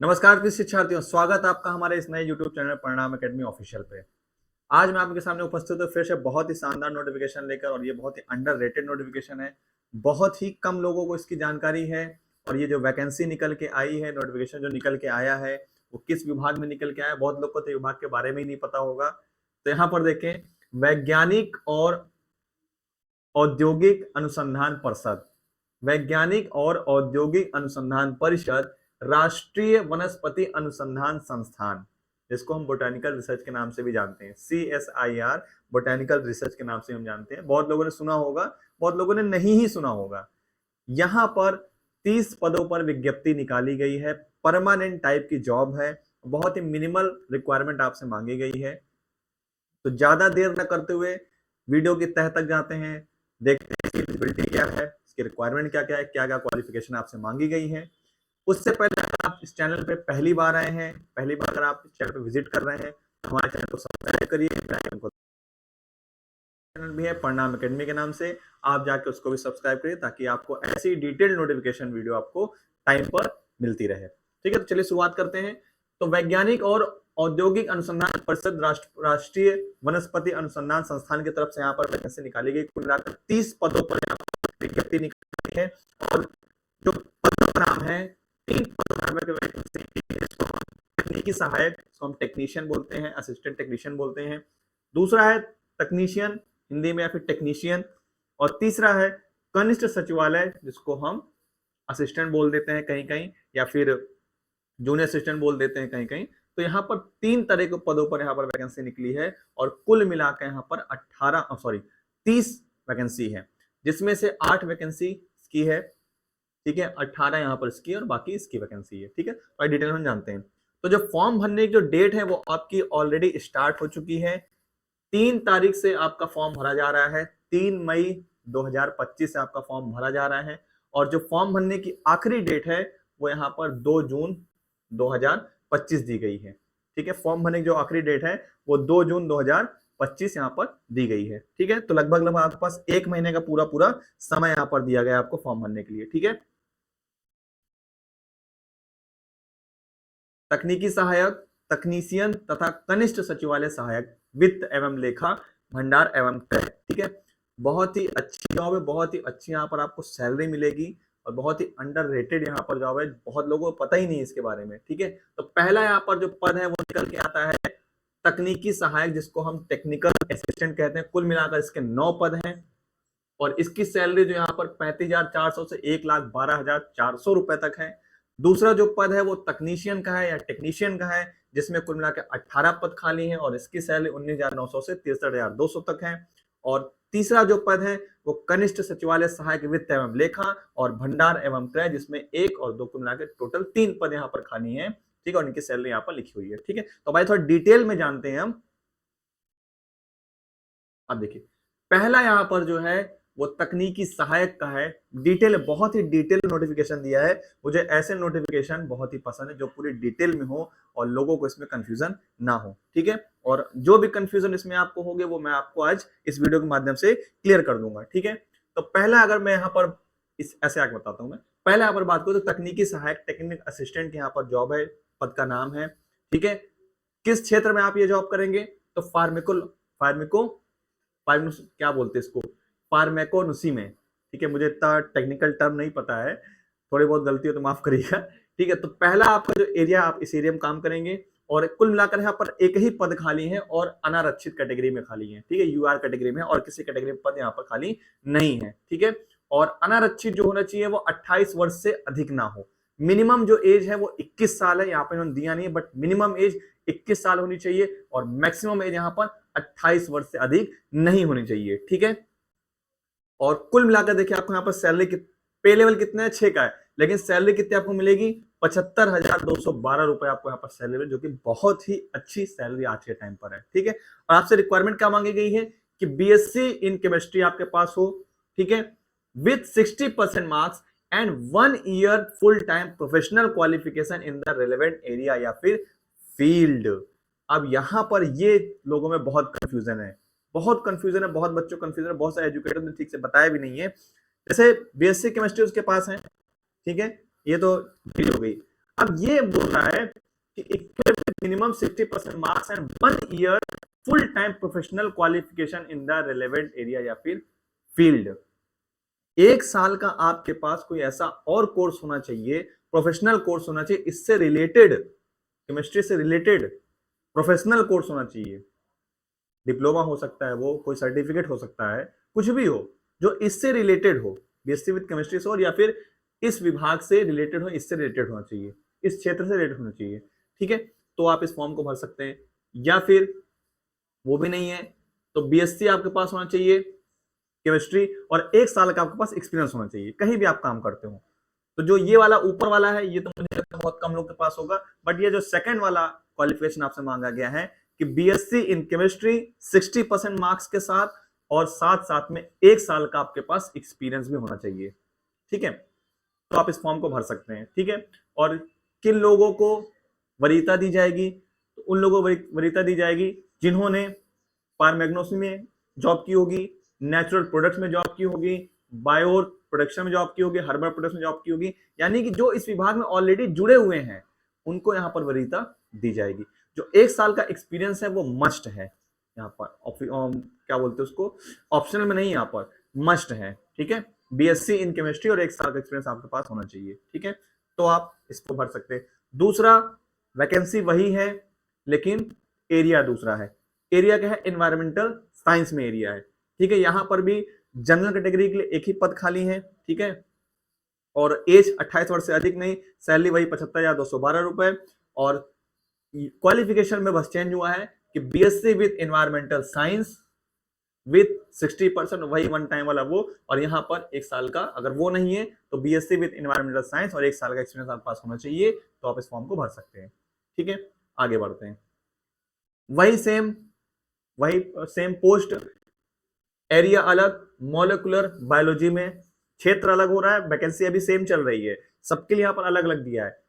नमस्कार प्रिय शिक्षार्थियों, स्वागत है आपका हमारे इस नए YouTube चैनल परिणाम एकेडमी ऑफिशियल पे। आज मैं आपके सामने उपस्थित हूँ फिर से बहुत ही शानदार नोटिफिकेशन लेकर, और ये बहुत ही अंडररेटेड नोटिफिकेशन है। बहुत ही कम लोगों को इसकी जानकारी है। और ये जो वैकेंसी निकल के आई है, नोटिफिकेशन जो निकल के आया है, वो किस विभाग में निकल के आया है, बहुत लोग को तो विभाग के बारे में ही नहीं पता होगा। तो यहाँ पर देखें, वैज्ञानिक और औद्योगिक अनुसंधान परिषद, वैज्ञानिक और औद्योगिक अनुसंधान परिषद, राष्ट्रीय वनस्पति अनुसंधान संस्थान, जिसको हम बोटेनिकल रिसर्च के नाम से भी जानते हैं, CSIR बोटेनिकल रिसर्च के नाम से हम जानते हैं। बहुत लोगों ने सुना होगा, बहुत लोगों ने नहीं ही सुना होगा। यहाँ पर 30 पदों पर विज्ञप्ति निकाली गई है। परमानेंट टाइप की जॉब है। बहुत ही मिनिमल रिक्वायरमेंट आपसे मांगी गई है। तो ज्यादा देर न करते हुए वीडियो की तह तक जाते हैं, देखते हैं इसकी एलिजिबिलिटी क्या है, इसकी रिक्वायरमेंट क्या क्या है, क्या क्या क्वालिफिकेशन आपसे मांगी गई है। उससे पहले अगर आप इस चैनल पे पहली बार आए हैं, पहली बार अगर आप इस चैनल पे विजिट कर रहे हैं, तो हमारे चैनल को सब्सक्राइब करिए। चैनल भी है परिणाम एकेडमी के नाम से, आप जाके उसको भी सब्सक्राइब करिए ताकि आपको ऐसी डिटेल्ड नोटिफिकेशन वीडियो आपको टाइम पर मिलती रहे। ठीक है, तो चलिए शुरुआत करते हैं। तो वैज्ञानिक और औद्योगिक अनुसंधान परिषद राष्ट्रीय वनस्पति अनुसंधान संस्थान की तरफ से यहाँ पर वैकेंसी निकाली गई। कुल मिलाकर 30 पदों पर यहाँ पर विज्ञप्ति निकाली है। और जो पदों का नाम है, 3 पदों पर वैकेंसी, तकनीकी सहायक, जिसको हम टेक्नीशियन बोलते हैं, असिस्टेंट टेक्नीशियन बोलते हैं। दूसरा है तकनीशियन हिंदी में, या फिर टेक्नीशियन। और तीसरा है कनिष्ठ सचिवालय, जिसको हम असिस्टेंट बोल देते हैं कहीं कहीं, या फिर जूनियर असिस्टेंट बोल देते हैं कहीं कहीं। तो यहाँ पर 3 तरह के पदों पर यहाँ पर वैकेंसी निकली है। और कुल मिलाकर यहाँ पर 30 वैकेंसी है, जिसमें से 8 वैकेंसी इसकी है। ठीक है, 18 यहाँ पर इसकी और बाकी इसकी वैकेंसी है। ठीक है, और डिटेल में जानते हैं। तो जो फॉर्म भरने की जो डेट है वो आपकी ऑलरेडी स्टार्ट हो चुकी है। 3 तारीख से आपका फॉर्म भरा जा रहा है। 3 मई 2025 से आपका फॉर्म भरा जा रहा है। और जो फॉर्म भरने की आखिरी डेट है वो यहाँ पर 2 जून 2025 दी गई है। ठीक है, फॉर्म भरने की जो आखिरी डेट है वो 2 जून 2025 यहाँ पर दी गई है। ठीक है, तो लगभग आपके पास 1 महीने का पूरा पूरा समय यहाँ पर दिया गया आपको फॉर्म भरने के लिए। ठीक है, तकनीकी सहायक, तकनीशियन तथा कनिष्ठ सचिवालय सहायक, वित्त एवं लेखा, भंडार एवं क्रय। ठीक है, बहुत ही अच्छी जॉब है, बहुत ही अच्छी यहाँ पर आपको सैलरी मिलेगी। और बहुत ही अंडररेटेड यहाँ पर जॉब है, बहुत लोगों को पता ही नहीं है इसके बारे में। ठीक है, तो पहला यहाँ पर जो पद है वो निकल के आता है तकनीकी सहायक, जिसको हम टेक्निकल असिस्टेंट कहते हैं। कुल मिलाकर इसके 9 पद हैं। और इसकी सैलरी जो यहाँ पर 35,400 से 1,12,400 रुपए तक है। दूसरा जो पद है वो तकनीशियन का है या टेक्नीशियन का है, जिसमें कुल मिलाकर 18 पद खाली हैं और इसकी सैलरी 19,900 से 63,200 तक है। और तीसरा जो पद है वो कनिष्ठ सचिवालय सहायक, वित्त एवं लेखा और भंडार एवं क्रय, जिसमें 1 और 2 कुल मिलाकर टोटल 3 पद यहाँ पर खाली हैं। ठीक है, और इनकी सैलरी यहाँ पर लिखी हुई है। ठीक है, तो भाई थोड़ा डिटेल में जानते हैं हम। अब देखिए, पहला यहाँ पर जो है वो तकनीकी सहायक का है। डिटेल, बहुत ही डिटेल नोटिफिकेशन दिया है। मुझे ऐसे नोटिफिकेशन बहुत ही पसंद है जो पूरी डिटेल में हो और लोगों को इसमें कंफ्यूजन ना हो। ठीक है, और जो भी कंफ्यूजन इसमें आपको होगे वो मैं आपको आज इस वीडियो के माध्यम से क्लियर कर दूंगा। ठीक है, तो पहला अगर मैं यहाँ पर इस ऐसे आगे बताता हूँ, मैं पहले यहाँ पर बात करूँ तो तकनीकी सहायक, टेक्निकल असिस्टेंट की यहाँ पर जॉब है, पद का नाम है। ठीक है, किस क्षेत्र में आप ये जॉब करेंगे? तो फार्मिको क्या बोलते हैं इसको, फार्मेकोनोसी में। ठीक है, मुझे इतना टेक्निकल टर्म नहीं पता है, थोड़ी बहुत गलती हो तो माफ करिएगा। ठीक है, तो पहला आपका जो एरिया, आप इस एरिया में काम करेंगे। और कुल मिलाकर यहाँ पर एक ही पद खाली है और अनारक्षित कैटेगरी में खाली है। ठीक है, यूआर कैटेगरी में, और किसी कैटेगरी में पद यहाँ पर खाली नहीं है। ठीक है, और अनारक्षित जो होना चाहिए वो 28 वर्ष से अधिक ना हो। मिनिमम जो एज है वो 21 साल है, यहाँ पर इन्होंने दिया नहीं है, बट मिनिमम एज 21 साल होनी चाहिए और मैक्सिमम एज यहाँ पर 28 वर्ष से अधिक नहीं होनी चाहिए। ठीक है, और कुल मिलाकर देखिए आपको यहाँ पर सैलरी पे लेवल कितने है, 6 का है, लेकिन सैलरी कितनी आपको मिलेगी, 75,212 रुपए आपको यहाँ पर सैलरी, जो कि बहुत ही अच्छी सैलरी आज के टाइम पर है। ठीक है, और आपसे रिक्वायरमेंट क्या मांगी गई है कि बीएससी इन केमिस्ट्री आपके पास हो। ठीक है, with 60% marks and 1 year full time professional qualification in the relevant area या फिर फील्ड। अब यहां पर ये लोगों में बहुत कंफ्यूजन है, बहुत कंफ्यूजन है, बहुत बच्चों को कंफ्यूजन है, बहुत सारे एजुकेटर ने ठीक से बताया भी नहीं है। जैसे बीएससी केमिस्ट्री उसके पास है, ठीक है, ये तो ठीक हो गई। अब ये बोल रहा है कि minimum 60% marks and 1 year full time professional qualification in the relevant area या फिर फील्ड। 1 साल का आपके पास कोई ऐसा और कोर्स होना चाहिए, प्रोफेशनल कोर्स होना चाहिए, इससे रिलेटेड, केमिस्ट्री से रिलेटेड प्रोफेशनल कोर्स होना चाहिए। डिप्लोमा हो सकता है, वो कोई सर्टिफिकेट हो सकता है, कुछ भी हो जो इससे रिलेटेड हो, बीएससी विद केमिस्ट्री से हो या फिर इस विभाग से रिलेटेड हो, इससे रिलेटेड होना चाहिए, इस क्षेत्र से रिलेटेड होना चाहिए। ठीक है, तो आप इस फॉर्म को भर सकते हैं। या फिर वो भी नहीं है तो बीएससी आपके पास होना चाहिए केमिस्ट्री, और 1 साल का आपके पास एक्सपीरियंस होना चाहिए कहीं भी आप काम करते हो। तो जो ये वाला ऊपर वाला है ये तो मुझे लगता है बहुत कम लोग के पास होगा, बट ये जो सेकंड वाला क्वालिफिकेशन आपसे मांगा गया है कि बीएससी इन केमिस्ट्री 60% मार्क्स के साथ, और साथ साथ में 1 साल का आपके पास एक्सपीरियंस भी होना चाहिए। ठीक है, तो आप इस फॉर्म को भर सकते हैं। ठीक है, और किन लोगों को वरीयता दी जाएगी? तो उन लोगों को वरीयता दी जाएगी जिन्होंने फार्मेग्नोसी में जॉब की होगी, नेचुरल प्रोडक्ट्स में जॉब की होगी, बायो प्रोडक्शन में जॉब की होगी, हर्बल प्रोडक्ट्स में जॉब की होगी, यानी कि जो इस विभाग में ऑलरेडी जुड़े हुए हैं उनको यहाँ पर वरीयता दी जाएगी। जो 1 साल का एक्सपीरियंस है वो मस्ट है यहाँ पर, क्या बोलते हैं उसको, ऑप्शनल में नहीं, यहाँ पर मस्ट है। ठीक है, बीएससी इन केमिस्ट्री और 1 साल का एक्सपीरियंस आपके पास होना चाहिए। ठीक है, तो आप इसको भर सकते हैं। दूसरा, वैकेंसी वही है लेकिन एरिया दूसरा है। एरिया क्या है? एनवायरमेंटल साइंस में एरिया है। ठीक है, यहां पर भी जनरल कैटेगरी के लिए एक ही पद खाली है। ठीक है, और एज 28 वर्ष से अधिक नहीं, सैलरी वही 75,212 रुपए, और क्वालिफिकेशन में बस चेंज हुआ है कि BSc with environmental science with 60%, वही वन टाइम वाला वो, और यहाँ पर 1 साल का, अगर वो नहीं है तो बीएससी विद एनवायरमेंटल साइंस और 1 साल का एक्सपीरियंस आपके पास होना चाहिए, तो आप इस फॉर्म को भर सकते हैं। ठीक है, आगे बढ़ते हैं। वही सेम पोस्ट, एरिया अलग, मॉलिक्यूलर बायोलॉजी में क्षेत्र अलग हो रहा है, वैकेंसी अभी सेम चल रही है, सबके लिए यहाँ पर अलग अलग दिया है।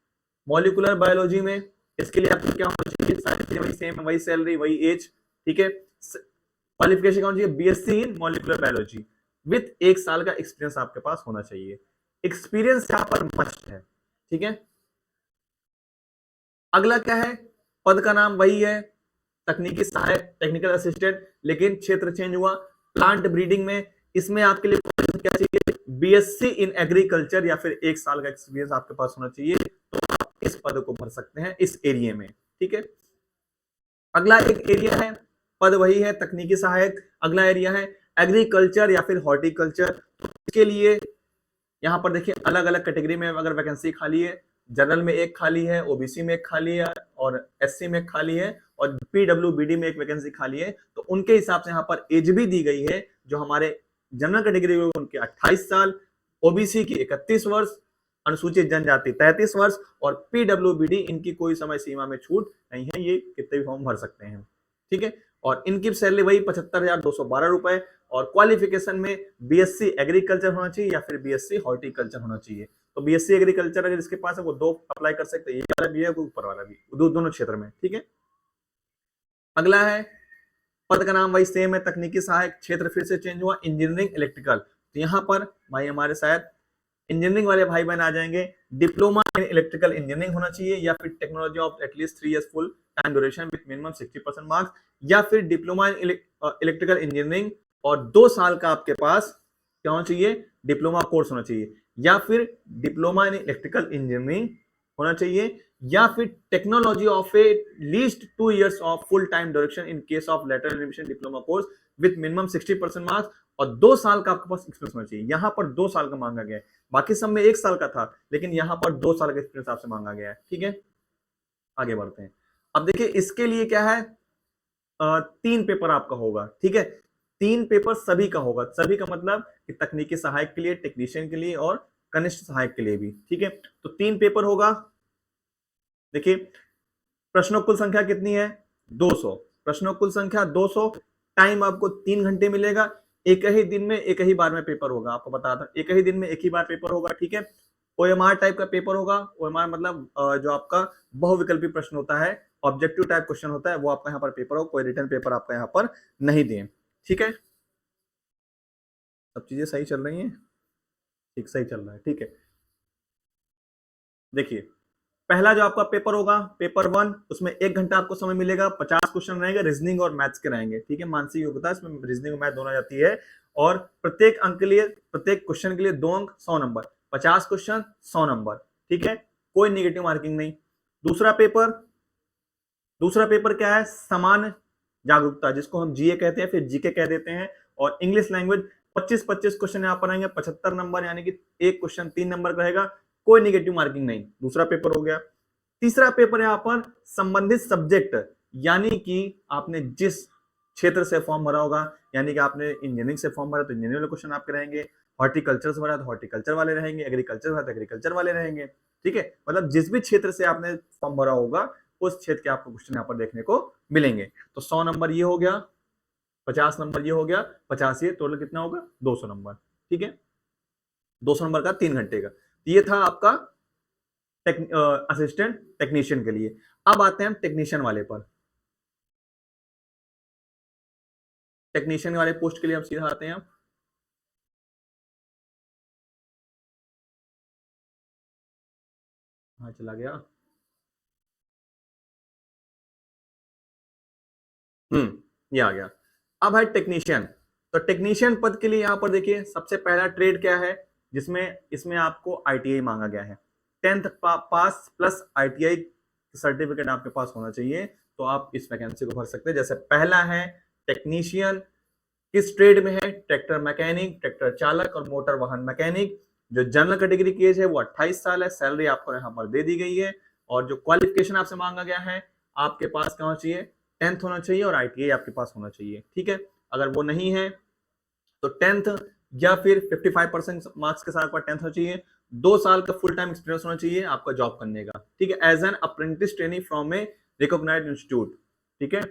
मॉलिक्यूलर बायोलॉजी में इसके लिए आपको क्या होना चाहिए? सारी चीजें वही सेम, वही सैलरी, वही एज। ठीक है, क्वालिफिकेशन क्या होना चाहिए? BSc in molecular biology with 1 साल का एक्सपीरियंस आपके पास होना चाहिए। एक्सपीरियंस यहाँ पर मस्ट है। ठीक है, अगला क्या है? पद का नाम वही है, तकनीकी सहायक, टेक्निकल असिस्टेंट, लेकिन क्षेत्र चेंज हुआ। प्लांट ब्रीडिंग में, इसमें आपके लिए क्या चाहिए? बीएससी इन एग्रीकल्चर या फिर 1 साल का एक्सपीरियंस आपके पास होना चाहिए, तो आप इस पद को भर सकते हैं इस एरिया में। ठीक है, अगला एक एरिया है, पद वही है तकनीकी सहायक, अगला एरिया है एग्रीकल्चर या फिर हॉर्टिकल्चर। तो इसके लिए यहाँ पर देखिए अलग अलग कैटेगरी में अगर वैकेंसी खाली है, जनरल में एक खाली है, ओबीसी में एक खाली है, और एससी में एक खाली है, और पीडब्ल्यूबीडी में एक वैकेंसी खाली है, तो उनके हिसाब से यहाँ पर एज भी दी गई है। जो हमारे जनरल कैटेगरी में उनके 28 साल, ओबीसी की 31 वर्ष, अनुसूचित जनजाति 33 वर्ष, और पीडब्ल्यूबीडी इनकी कोई समय सीमा में छूट नहीं है, ये कितने भी फॉर्म भर सकते हैं। ठीक है, और इनकी सैलरी वही 75,212 रुपए, और क्वालिफिकेशन में बीएससी एग्रीकल्चर होना चाहिए या फिर बीएससी हॉर्टिकल्चर होना चाहिए। तो बीएससी एग्रीकल्चर अगर इसके पास है वो 2 अप्लाई कर सकते हैं, ये वाला भी है, ऊपर वाला भी, दोनों क्षेत्र में। ठीक है, अगला है, पद का नाम वही सेम है, तकनीकी सहायक, क्षेत्र फिर से चेंज हुआ, इंजीनियरिंग इलेक्ट्रिकल। तो यहाँ पर भाई हमारे शायद इंजीनियरिंग वाले भाई बहन आ जाएंगे, डिप्लोमा इन इलेक्ट्रिकल इंजीनियरिंग होना चाहिए, या फिर technology of at least 3 years full time duration with minimum 60% marks, या फिर डिप्लोमा इन इलेक्ट्रिकल इंजीनियरिंग और 2 साल का आपके पास क्या होना चाहिए? डिप्लोमा कोर्स होना चाहिए, या फिर डिप्लोमा इन इलेक्ट्रिकल इंजीनियरिंग होना चाहिए, या फिर technology of a least 2 years of full time duration in case of later admission diploma course with minimum 60% marks, और 2 साल का आपके पास एक्सपीरियंस होना चाहिए। यहाँ पर 2 साल का मांगा गया है, बाकी सब में 1 साल का था, लेकिन यहाँ पर 2 साल का एक्सपीरियंस आपसे मांगा गया है। ठीक है, आगे बढ़ते हैं। अब देखिए इसके लिए क्या है, 3 पेपर आपका होगा। ठीक है, 3 पेपर सभी का होगा, सभी का मतलब कि तकनीकी सहायक के लिए, टेक्नीशियन के लिए और कनिष्ठ सहायक के लिए भी। ठीक है, तो 3 पेपर होगा। देखिए प्रश्नों कुल संख्या कितनी है? 200 प्रश्नों कुल संख्या 200, टाइम आपको 3 घंटे मिलेगा, एक ही दिन में एक ही बार में पेपर होगा। आपको बता दें एक ही दिन में एक ही बार पेपर होगा। ठीक है, ओएमआर टाइप का पेपर होगा। ओएमआर मतलब जो आपका बहुविकल्पी प्रश्न होता है, ऑब्जेक्टिव टाइप क्वेश्चन होता है, वो आपका यहाँ पर पेपर हो, कोई रिटर्न पेपर आपका यहाँ पर नहीं दें। ठीक है, सब चीजें सही चल रही हैं? ठीक, सही चल रहा है। ठीक है, देखिए पहला जो आपका पेपर होगा पेपर 1, उसमें 1 घंटा आपको समय मिलेगा, 50 क्वेश्चन रहेंगे, रीजनिंग और मैथ्स के रहेंगे, ठीक है। मानसिक योग्यता इसमें रीजनिंग और मैथ दोनों जाती है, और प्रत्येक अंक के लिए, प्रत्येक क्वेश्चन के लिए 2 अंक 100 नंबर, 50 क्वेश्चन 100 नंबर, ठीक है, कोई निगेटिव मार्किंग नहीं। दूसरा पेपर क्या है, समान जागरूकता, जिसको हम जीए कहते हैं, फिर जीके कह देते हैं, और इंग्लिश लैंग्वेज 25-25 क्वेश्चन यहाँ पर आएंगे, 75 नंबर, यानी कि एक क्वेश्चन 3 नंबर का रहेगा, कोई निगेटिव मार्किंग नहीं। दूसरा पेपर हो गया। तीसरा पेपर यहाँ पर संबंधित सब्जेक्ट, यानी कि आपने जिस क्षेत्र से फॉर्म भरा होगा, यानी कि आपने इंजीनियरिंग से फॉर्म भरा तो इंजीनियरिंग वाले क्वेश्चन आपके रहेंगे, हॉर्टिकल्चर से भरा तो हॉर्टिकल्चर वाले रहेंगे, एग्रीकल्चर भरा तो एग्रीकल्चर वाले रहेंगे, ठीक है। मतलब जिस भी क्षेत्र से आपने फॉर्म भरा होगा उस क्षेत्र के आपको क्वेश्चन यहाँ पर देखने को मिलेंगे। तो 100 नंबर ये हो गया, 50 नंबर ये हो गया, 50 ये, टोटल कितना होगा 200 नंबर, ठीक है। 200 नंबर का 3 घंटे का। ये था आपका असिस्टेंट टेक्नीशियन के लिए। अब आते हैं हम टेक्नीशियन वाले पर। टेक्नीशियन वाले पोस्ट के लिए हम सीधा आते हैं। हाँ चला गया। ये आ गया। अब है टेक्नीशियन। तो टेक्नीशियन पद के लिए यहां पर देखिए, सबसे पहला ट्रेड क्या है, जिसमें इसमें आपको आईटीआई मांगा गया है, 10th पास प्लस आईटीआई सर्टिफिकेट आपके पास होना चाहिए, तो आप इस वैकेंसी को भर सकते हैं। जैसे पहला है टेक्नीशियन, किस ट्रेड में है, ट्रैक्टर मैकेनिक, ट्रैक्टर चालक और मोटर वाहन मैकेनिक। जो जनरल कैटेगरी की एज है वो 28 साल है, सैलरी आपको यहाँ पर दे दी गई है, और जो क्वालिफिकेशन आपसे मांगा गया है, आपके पास क्या होना चाहिए, 10th होना चाहिए और आईटीआई आपके पास होना चाहिए, ठीक है। अगर वो नहीं है तो 10th या फिर 55% मार्क्स के साथ 10th होना चाहिए, 2 साल का फुल टाइम एक्सपीरियंस होना चाहिए आपका जॉब करने का, ठीक है, as an apprentice trainee from a recognised institute, ठीक है।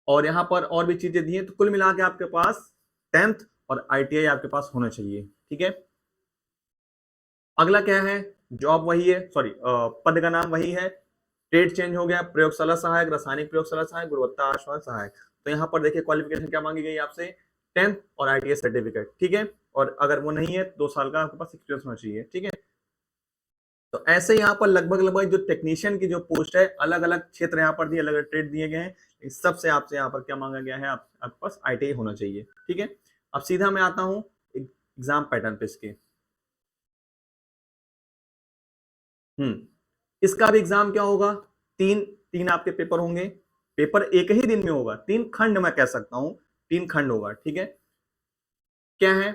और यहाँ पर और भी चीजें दी हैं, तो कुल मिला के आपके पास 10th और आईटीआई आपके पास होना चाहिए, ठीक है। अगला क्या है, जॉब वही है, सॉरी पद का नाम वही है, ट्रेड चेंज हो गया, प्रयोगशाला सहायक, रासायनिक प्रयोगशाला सहायक, गुणवत्ता आश्वासन सहायक। तो यहाँ पर देखिए क्वालिफिकेशन क्या मांगी गई आपसे, 10th और आईटीआई सर्टिफिकेट, ठीक है। और अगर वो नहीं है 2 साल का आपके पास एक्सपीरियंस होना चाहिए, ठीक है। तो ऐसे यहाँ पर लगभग लगभग जो टेक्नीशियन की जो पोस्ट है, अलग अलग क्षेत्र यहाँ पर दिए, अलग अलग ट्रेड दिए गए हैं, इस सबसे आपसे यहाँ पर क्या मांगा गया है, आपके पास आईटीआई होना चाहिए, ठीक है। अब सीधा मैं आता हूँ एग्जाम पैटर्न पे इसके। इसका भी एग्जाम क्या होगा, तीन तीन आपके पेपर होंगे, पेपर एक ही दिन में होगा, 3 खंड मैं कह सकता हूं, 3 खंड होगा, ठीक है। क्या है,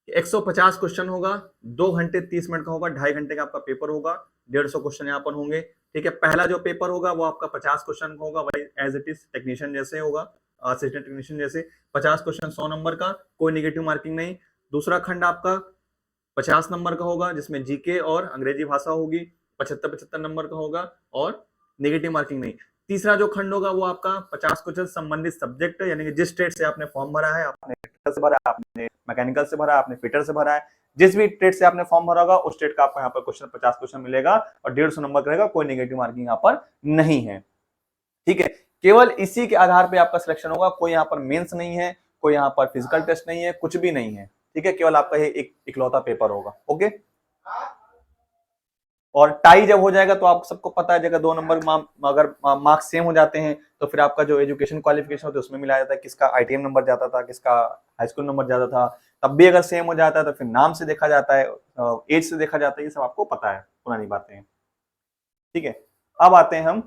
150 क्वेश्चन होगा, 2 घंटे 30 मिनट का होगा, 2.5 घंटे का आपका पेपर होगा, 150 क्वेश्चन यहाँ पर होंगे, ठीक है। पहला जो पेपर होगा वो आपका 50 क्वेश्चन होगा, वही एज इट इज टेक्नीशियन जैसे होगा, असिस्टेंट टेक्नीशियन जैसे, 50 क्वेश्चन 100 नंबर का, कोई निगेटिव मार्किंग नहीं। दूसरा खंड आपका 50 नंबर का होगा, जिसमें जीके और अंग्रेजी भाषा होगी, 75-75 नंबर का होगा, और निगेटिव मार्किंग नहीं। तीसरा जो खंड होगा वो आपका 50 क्वेश्चन संबंधित सब्जेक्ट, यानी कि जिस ट्रेड से आपने फॉर्म भरा है, आपने से भरा, आपने मैकेनिकल से भरा, आपने फिटर से भरा है, जिस भी ट्रेड से आपने फॉर्म भरा होगा उस ट्रेड का आपको यहाँ पर क्वेश्चन 50 क्वेश्चन मिलेगा, और 150 नंबर का रहेगा, कोई नेगेटिव मार्किंग यहाँ पर नहीं है, ठीक है। केवल इसी के आधार पे आपका सिलेक्शन होगा, कोई यहाँ पर मेंस नहीं है, कोई यहाँ पर फिजिकल टेस्ट नहीं है, कुछ भी नहीं है, ठीक है। केवल आपका ये एक इकलौता पेपर होगा, ओके। और टाई जब हो जाएगा तो आप सबको पता है, अगर 2 नंबर अगर मार्क्स सेम हो जाते हैं तो फिर आपका जो एजुकेशन क्वालिफिकेशन होता है उसमें मिलाया जाता है, किसका आईटीएम नंबर ज्यादा था, किसका हाई स्कूल नंबर ज्यादा था, तब भी अगर सेम हो जाता है तो फिर नाम से देखा जाता है, एज से देखा जाता है, ये सब आपको पता है, पुरानी बातें हैं, ठीक है। अब आते हैं हम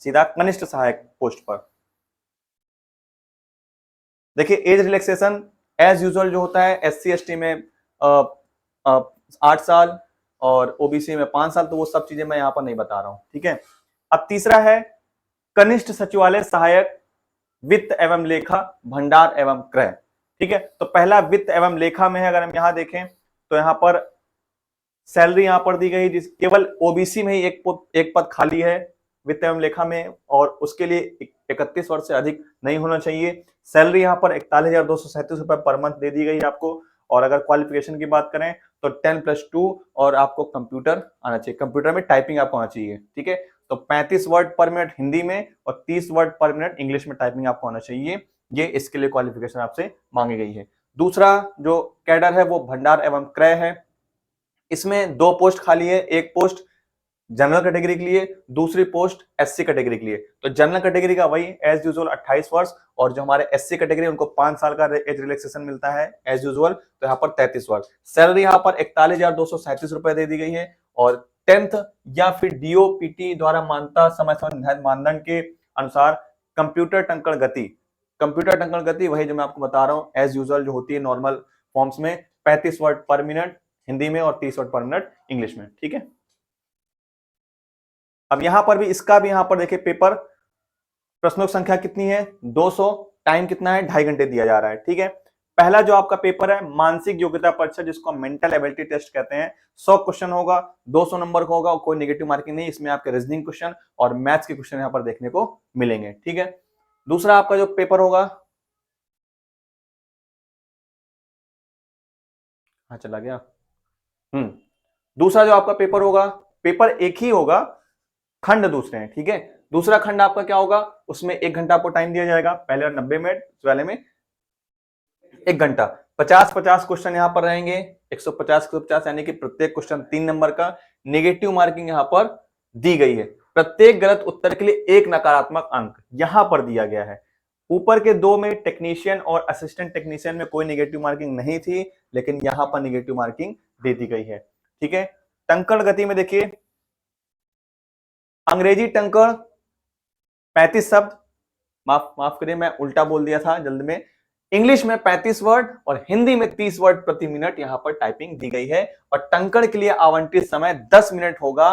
सीधा कनिष्ठ सहायक पोस्ट पर। देखिए एज रिलैक्सेशन एज यूजुअल जो होता है, SC ST में 8 साल और ओबीसी में 5 साल, तो वो सब चीजें मैं यहाँ पर नहीं बता रहा हूँ, ठीक है। अब तीसरा है कनिष्ठ सचिवालय सहायक, वित्त एवं लेखा, भंडार एवं क्रय, ठीक है। तो पहला वित्त एवं लेखा में है, अगर हम यहाँ देखें तो यहाँ पर सैलरी यहाँ पर दी गई, जिस केवल ओबीसी में ही एक पद खाली है वित्त एवं लेखा में, और उसके लिए 31 वर्ष से अधिक नहीं होना चाहिए। सैलरी यहाँ पर 41,237 रुपए पर मंथ दे दी गई आपको, और अगर क्वालिफिकेशन की बात करें तो 10+2 और आपको कंप्यूटर आना चाहिए, कंप्यूटर में टाइपिंग आपको आना चाहिए, ठीक है। तो 35 वर्ड पर मिनट हिंदी में और 30 वर्ड पर मिनट इंग्लिश में टाइपिंग आपको आना चाहिए, ये इसके लिए क्वालिफिकेशन आपसे मांगी गई है। दूसरा जो कैडर है वो भंडार एवं क्रय है, इसमें 2 पोस्ट खाली है, एक पोस्ट जनरल कैटेगरी के लिए, दूसरी पोस्ट एससी कैटेगरी के लिए। तो जनरल कैटेगरी का वही एज यूजुअल 28 वर्ष, और जो हमारे एससी कैटेगरी उनको 5 साल का एज रिलैक्सेशन मिलता है एज यूजुअल, तो यहाँ पर 33 वर्ष। सैलरी यहाँ पर 41,237 रुपए दे दी गई है, और 10th या फिर डीओपीटी द्वारा मान्यता समय निर्धारित मानदंड के अनुसार कंप्यूटर टंकण गति, कंप्यूटर टंकण गति वही जो मैं आपको बता रहा हूँ एज यूजुअल जो होती है नॉर्मल फॉर्म्स में, 35 वर्ड पर मिनट हिंदी में और 30 वर्ड पर मिनट इंग्लिश में। ठीक है, अब यहां पर भी इसका भी यहां पर देखिए पेपर प्रश्नों की संख्या कितनी है 200, टाइम कितना है 2.5 घंटे दिया जा रहा है। ठीक है, पहला जो आपका पेपर है मानसिक योग्यता परीक्षा जिसको मेंटल एबिलिटी टेस्ट कहते हैं, 100 क्वेश्चन होगा, 200 नंबर का होगा, कोई नेगेटिव मार्किंग नहीं, इसमें आपके रीजनिंग क्वेश्चन और मैथ्स के क्वेश्चन यहां पर देखने को मिलेंगे। ठीक है, दूसरा आपका जो पेपर होगा, हाँ चला गया, दूसरा जो आपका पेपर होगा, पेपर एक ही होगा, खंड दूसरे हैं। ठीक है, दूसरा खंड आपका क्या होगा, उसमें 1 घंटा आपको टाइम दिया जाएगा, पहले 90 मिनट, वाले में 1 घंटा, 50-50 क्वेश्चन यहां पर रहेंगे, 150 यानी कि प्रत्येक क्वेश्चन 3 नंबर का, नेगेटिव मार्किंग यहां पर दी गई है, प्रत्येक गलत उत्तर के लिए 1 नकारात्मक अंक यहां पर दिया गया है। ऊपर के 2 में टेक्नीशियन और असिस्टेंट टेक्नीशियन में कोई नेगेटिव मार्किंग नहीं थी, लेकिन यहां पर नेगेटिव मार्किंग दे दी गई है। ठीक है, टंकण गति में देखिए, अंग्रेजी टंकण 35 शब्द, माफ करिए मैं उल्टा बोल दिया था जल्द में, इंग्लिश में 35 वर्ड और हिंदी में 30 वर्ड प्रति मिनट यहां पर टाइपिंग दी गई है, और टंकण के लिए आवंटित समय 10 मिनट होगा।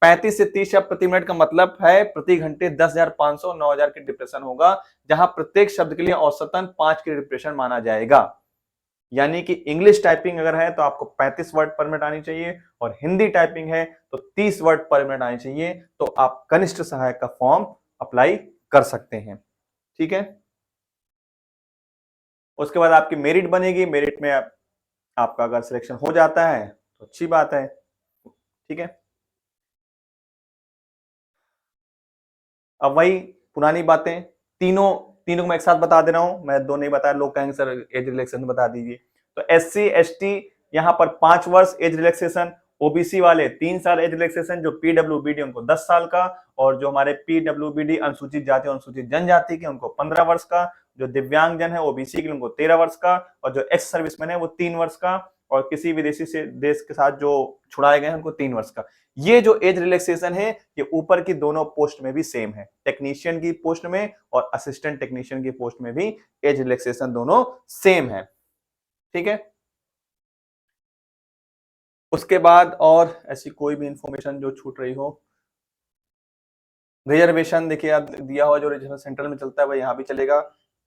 35 से 30 शब्द प्रति मिनट का मतलब है प्रति घंटे 10,500 9,000 की डिप्रेशन होगा, जहां प्रत्येक शब्द के लिए औसतन 5 की डिप्रेशन माना जाएगा। यानी कि इंग्लिश टाइपिंग अगर है तो आपको 35 वर्ड पर मिनट आनी चाहिए, और हिंदी टाइपिंग है तो 30 वर्ड पर मिनट आनी चाहिए, तो आप कनिष्ठ सहायक का फॉर्म अप्लाई कर सकते हैं। ठीक है, उसके बाद आपकी मेरिट बनेगी, मेरिट में आपका अगर सिलेक्शन हो जाता है तो अच्छी बात है। ठीक है, अब वही पुरानी बातें, तीनों तीनों को मैं एक साथ बता दे रहा हूं, मैं दो नहीं बताया, लोग कहेंगे सर एज रिलैक्सेशन बता दीजिए। तो एससी एसटी यहां पर 5 वर्ष एज रिलैक्सेशन, ओबीसी वाले 3 साल एज रिलैक्सेशन, जो पीडब्ल्यूबीडी उनको 10 साल का, और जो हमारे पीडब्ल्यूबीडी अनुसूचित जाति और अनुसूचित जनजाति के उनको 15 वर्ष का, जो दिव्यांग जन है ओबीसी के लिए उनको 13 वर्ष का, और जो एक्स सर्विसमैन है वो 3 वर्ष का, और किसी विदेशी से देश के साथ जो छुड़ाए गए हैं उनको 3 वर्ष का। ये जो एज रिलैक्सेशन है ये ऊपर की दोनों पोस्ट में भी सेम है, टेक्नीशियन की पोस्ट में और असिस्टेंट टेक्नीशियन की पोस्ट में भी एज रिलैक्सेशन दोनों सेम है। ठीक है, उसके बाद और ऐसी कोई भी इंफॉर्मेशन जो छूट रही हो, रिजर्वेशन देखिए आप दिया हुआ जो रिजर्वेशन सेंट्रल में चलता है वह यहाँ भी चलेगा,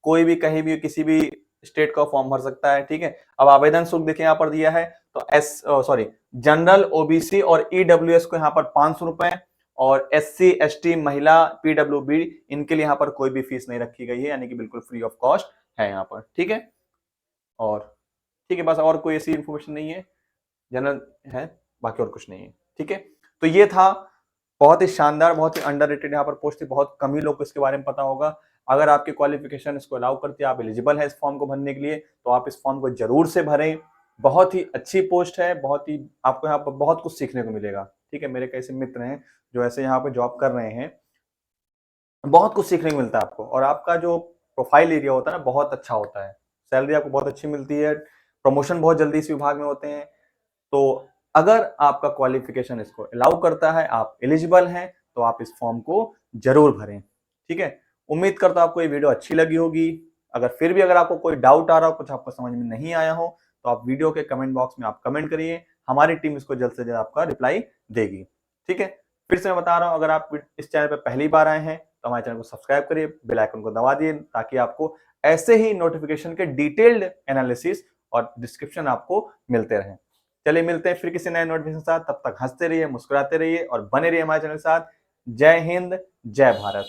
कोई भी कहीं भी किसी भी स्टेट का फॉर्म भर सकता है। ठीक है, अब आवेदन शुल्क देखिए यहाँ पर दिया है, तो जनरल ओबीसी और ईडब्ल्यूएस को यहाँ पर 500 रुपए, और एससी एसटी महिला पीडब्ल्यूबी इनके लिए यहाँ पर कोई भी फीस नहीं रखी गई है, यानी कि बिल्कुल फ्री ऑफ कॉस्ट है यहाँ पर। ठीक है, और ठीक है, बस और कोई ऐसी इंफॉर्मेशन नहीं है, जनरल है, बाकी और कुछ नहीं है। ठीक है, तो ये था बहुत ही शानदार, बहुत ही अंडररेटेड यहाँ पर पोस्ट थी, बहुत कम ही लोग को इसके बारे में पता होगा। अगर आपकी क्वालिफिकेशन इसको अलाउ करती है, आप एलिजिबल है इस फॉर्म को भरने के लिए, तो आप इस फॉर्म को जरूर से भरें। बहुत ही अच्छी पोस्ट है, बहुत ही आपको यहाँ पर बहुत कुछ सीखने को मिलेगा। ठीक है, मेरे कई ऐसे मित्र हैं जो ऐसे यहाँ पे जॉब कर रहे हैं, बहुत कुछ सीखने को मिलता है आपको, और आपका जो प्रोफाइल एरिया होता है ना बहुत अच्छा होता है, सैलरी आपको बहुत अच्छी मिलती है, प्रमोशन बहुत जल्दी इस विभाग में होते हैं। तो अगर आपका क्वालिफिकेशन इसको अलाउ करता है, आप एलिजिबल हैं, तो आप इस फॉर्म को जरूर भरें। ठीक है, उम्मीद करता हूं आपको ये वीडियो अच्छी लगी होगी। अगर फिर भी अगर आपको कोई डाउट आ रहा हो, कुछ आपको समझ में नहीं आया हो, तो आप वीडियो के कमेंट बॉक्स में आप कमेंट करिए, हमारी टीम इसको जल्द से जल्द आपका रिप्लाई देगी। ठीक है, फिर से मैं बता रहा हूं, अगर आप इस चैनल पर पहली बार आए हैं तो हमारे चैनल को सब्सक्राइब करिए, बेल आइकन को दबा दिए, ताकि आपको ऐसे ही नोटिफिकेशन के डिटेल्ड एनालिसिस और डिस्क्रिप्शन आपको मिलते रहें। चलिए मिलते हैं फिर किसी नए नोटिफिकेशन के साथ, तब तक हंसते रहिए, मुस्कुराते रहिए और बने रहिए हमारे चैनल के साथ। जय हिंद, जय भारत।